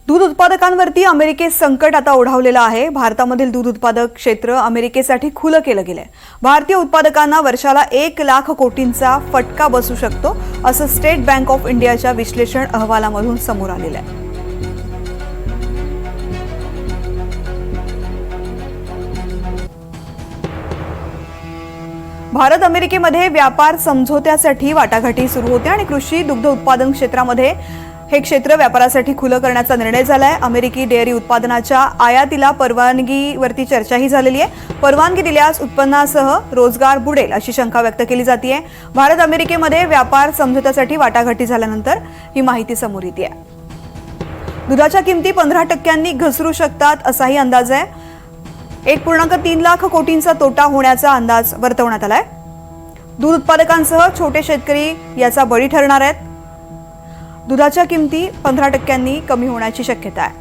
दूध उत्पादकांवरती अमेरिकेत संकट आता ओढावलेलं आहे। भारतामधील दूध उत्पादक क्षेत्र अमेरिकेसाठी खुलं केलं गेलंय। भारतीय उत्पादकांना वर्षाला 1,00,000 कोटींचा फटका बसू शकतो, असं स्टेट बँक ऑफ इंडियाच्या विश्लेषण अहवालामधून समोर आलेलं आहे। भारत अमेरिकेमध्ये व्यापार समझोत्यासाठी वाटाघाटी सुरू होत्या आणि कृषी दुग्ध उत्पादन क्षेत्रामध्ये हे क्षेत्र व्यापारासाठी खुलं करण्याचा निर्णय झालाय। अमेरिकी डेअरी उत्पादनाच्या आयातीला परवानगीवरती चर्चाही झालेली आहे। परवानगी दिल्यास उत्पन्नासह रोजगार बुडेल अशी शंका व्यक्त केली जाते। भारत अमेरिकेमध्ये व्यापार समझोत्यासाठी वाटाघाटी झाल्यानंतर ही माहिती समोर येते आहे। दुधाच्या किमती 15% घसरू शकतात असाही अंदाज आहे। 1.3 लाख कोटींचा तोटा होण्याचा अंदाज वर्तवण्यात आलाय। दूध उत्पादकांसह छोटे शेतकरी याचा बळी ठरणार आहेत। दुधाच्या किमती 15% कमी होण्याची शक्यता आहे।